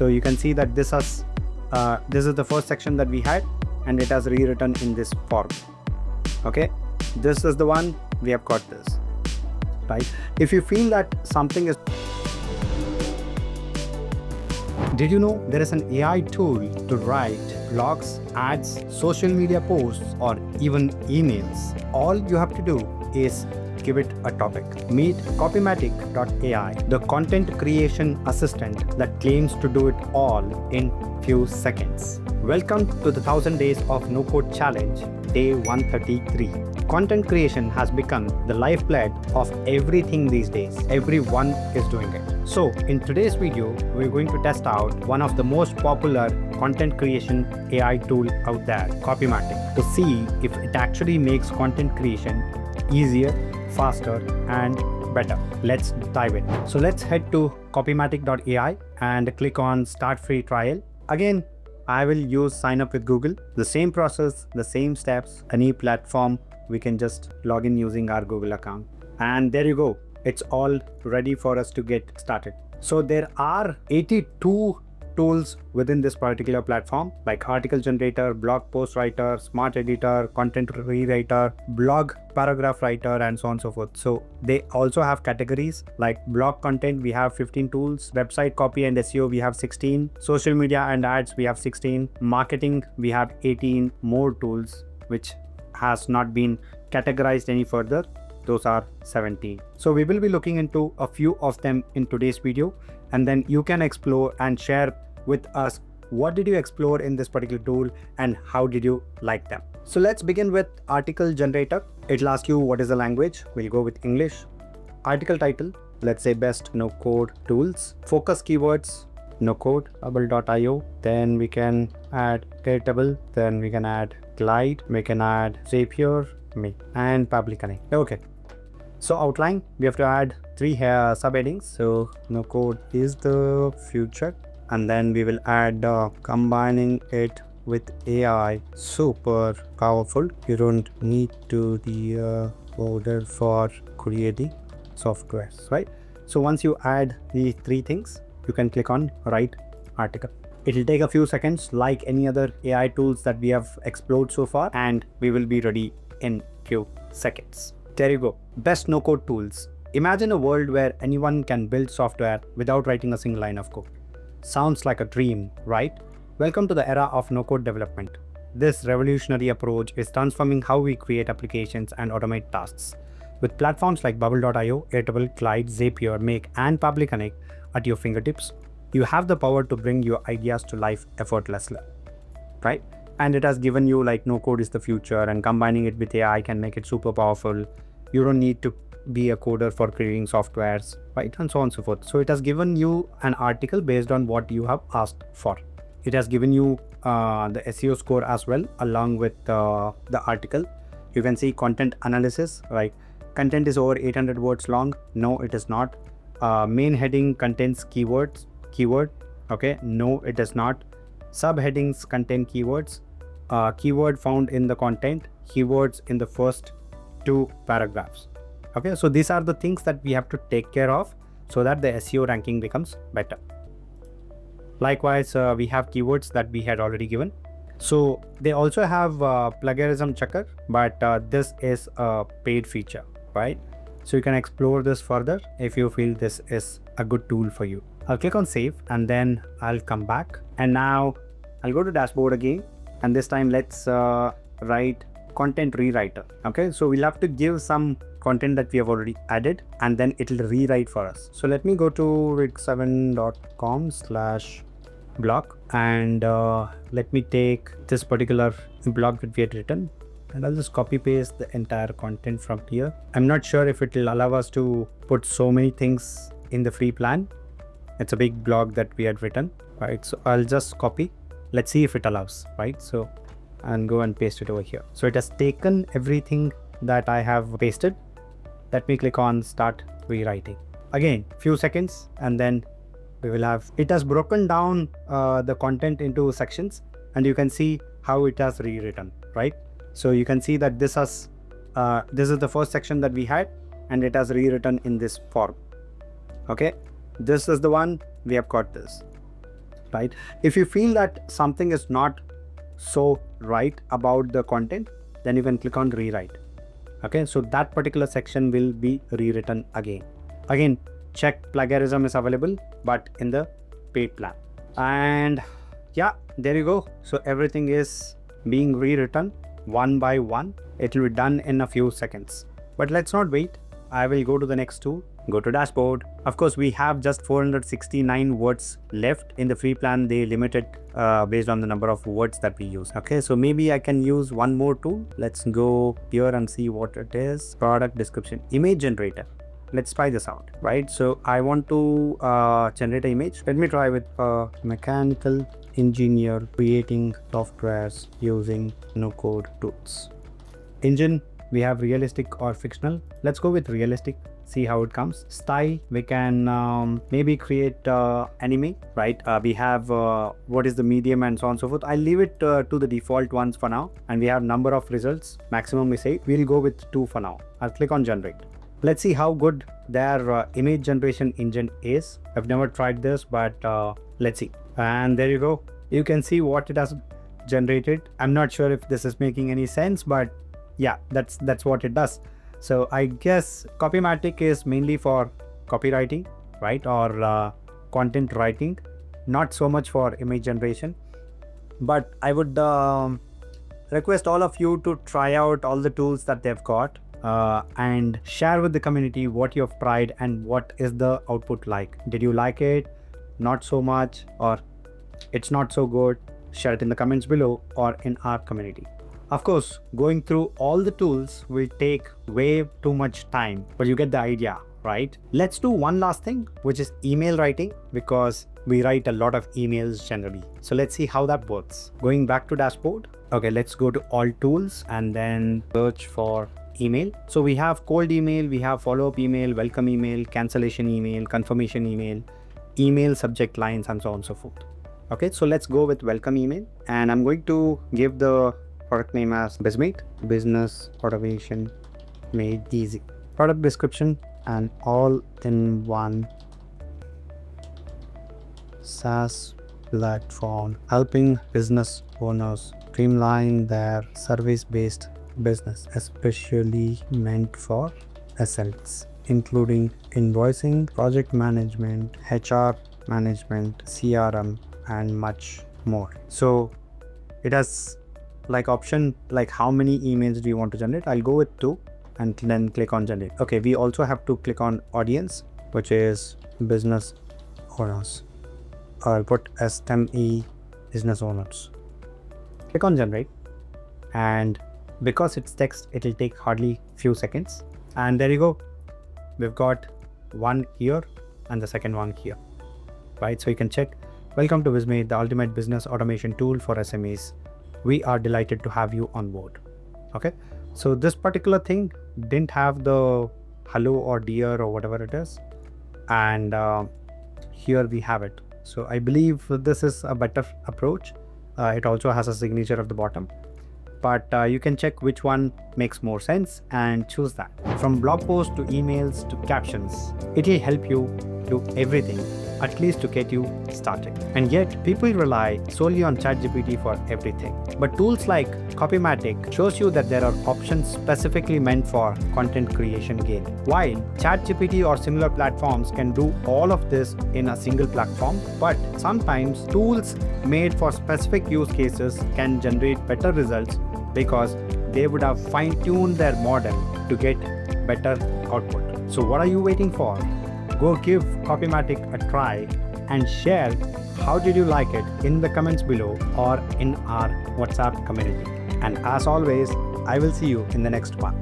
So you can see that this is the first section that we had, and it has rewritten in this form. Okay, this is the one we have got this, right? If you feel that something is, did you know there is an AI tool to write blogs, ads, social media posts, or even emails? All you have to do is give it a topic. Meet Copymatic.ai, the content creation assistant that claims to do it all in few seconds. Welcome to the 1000 Days of No Code Challenge, day 133. Content creation has become the lifeblood of everything these days. Everyone is doing it. So in today's video, we're going to test out one of the most popular content creation AI tool out there, Copymatic, to see if it actually makes content creation easier, faster, and better. Let's dive in. So let's head to Copymatic.ai and click on Start Free Trial. Again, I will use sign up with Google. The same process, the same steps, any platform, we can just log in using our Google account. And there you go. It's all ready for us to get started. So there are 82 tools within this particular platform, like article generator, blog post writer, smart editor, content rewriter, blog paragraph writer, and so on and so forth. So they also have categories like blog content, we have 15 tools, website copy and SEO, we have 16, social media and ads, we have 16, marketing, we have 18 more tools, which has not been categorized any further. Those are 17. So we will be looking into a few of them in today's video, and then you can explore and share with us what did you explore in this particular tool and how did you like them. So let's begin with article generator. It'll ask you what is the language. We'll go with English. Article title, let's say best no code tools. Focus keywords, no code, bubble.io. Then we can add Airtable. Then we can add Glide. We can add Zapier, me, and Public Connect. Okay. So outline, we have to add 3 subheadings. So no code is the future, and then we will add combining it with AI, super powerful. You don't need to be a coder for creating softwares, right? So once you add these 3 things, you can click on write article. It will take a few seconds, like any other AI tools that we have explored so far, and we will be ready in few seconds. There you go. Best no-code tools. Imagine a world where anyone can build software without writing a single line of code. Sounds like a dream, right? Welcome to the era of no-code development. This revolutionary approach is transforming how we create applications and automate tasks. With platforms like Bubble.io, Airtable, Glide, Zapier, Make, and Public Connect at your fingertips, you have the power to bring your ideas to life effortlessly, right? And it has given you like no code is the future, and combining it with AI can make it super powerful. You don't need to be a coder for creating softwares, right? And so on and so forth. So it has given you an article based on what you have asked for. It has given you the SEO score as well, along with the article. You can see content analysis, right? Content is over 800 words long. No, it is not. Main heading contains keyword. Okay, no, it is not. Subheadings contain keywords. Keyword found in the content, keywords in the first 2 paragraphs. Okay, so these are the things that we have to take care of so that the SEO ranking becomes better. Likewise, we have keywords that we had already given. So they also have plagiarism checker, but this is a paid feature, right? So you can explore this further if you feel this is a good tool for you. I'll click on save, and then I'll come back, and now I'll go to dashboard again, and this time let's write content rewriter. Okay, so we'll have to give some content that we have already added, and then it'll rewrite for us. So let me go to rig7.com/blog, and let me take this particular blog that we had written, and I'll just copy paste the entire content from here. I'm not sure if it will allow us to put so many things in the free plan. It's a big blog that we had written, right? So I'll just copy. Let's see if it allows, right? So and go and paste it over here. So it has taken everything that I have pasted. Let me click on start rewriting. Again, few seconds, and then we will have, it has broken down the content into sections, and you can see how it has rewritten, right? So you can see that this is the first section that we had, and it has rewritten in this form. Okay, this is the one we have got this. right? If you feel that something is not so right about the content, then you can click on rewrite. Okay, so that particular section will be rewritten again. Again, check plagiarism is available, but in the paid plan. And yeah, there you go. So everything is being rewritten one by one. It will be done in a few seconds. But let's not wait. I will go to the next tool. Go to dashboard. Of course, we have just 469 words left. In the free plan, they limit it based on the number of words that we use. Okay, so maybe I can use one more tool. Let's go here and see what it is. Product description, image generator. Let's try this out, right? So I want to generate an image. Let me try with mechanical engineer creating softwares using no code tools. Engine, we have realistic or fictional. Let's go with realistic, see how it comes. Style, we can maybe create anime, right? We have what is the medium and so on and so forth. I'll leave it to the default ones for now. And we have number of results, maximum is 8. We'll go with 2 for now. I'll click on generate. Let's see how good their image generation engine is. I've never tried this, but let's see. And there you go. You can see what it has generated. I'm not sure if this is making any sense, but yeah, that's what it does. So I guess Copymatic is mainly for copywriting, right? Or content writing, not so much for image generation. But I would request all of you to try out all the tools that they've got and share with the community what you have tried and what is the output like. Did you like it? Not so much, or it's not so good? Share it in the comments below or in our community. Of course, going through all the tools will take way too much time, but you get the idea, right? Let's do one last thing, which is email writing, because we write a lot of emails generally. So let's see how that works. Going back to dashboard. Okay, let's go to all tools and then search for email. So we have cold email, we have follow-up email, welcome email, cancellation email, confirmation email, email subject lines, and so on and so forth. Okay, so let's go with welcome email, and I'm going to give the product name as BizMate, business automation made easy. Product description, and all in one SaaS platform helping business owners streamline their service-based business, especially meant for SLs, including invoicing, project management, HR management, CRM, and much more. So it has like option like how many emails do you want to generate. I'll go with 2 and then click on generate. Okay, we also have to click on audience, which is business owners. I'll put SME business owners. Click on generate, and because it's text, it'll take hardly few seconds. And there you go. We've got one here and the second one here, right? So you can check. Welcome to BizMate, the ultimate business automation tool for SMEs. We are delighted to have you on board. Okay, so this particular thing didn't have the hello or dear or whatever it is, and here we have it. So I believe this is a better approach. It also has a signature at the bottom, but you can check which one makes more sense and choose that. From blog posts to emails to captions, it will help you do everything, at least to get you started. And yet people rely solely on ChatGPT for everything. But tools like Copymatic shows you that there are options specifically meant for content creation gain. While ChatGPT or similar platforms can do all of this in a single platform, but sometimes tools made for specific use cases can generate better results because they would have fine-tuned their model to get better output. So what are you waiting for? Go give Copymatic a try and share how did you like it in the comments below or in our WhatsApp community. And as always, I will see you in the next one.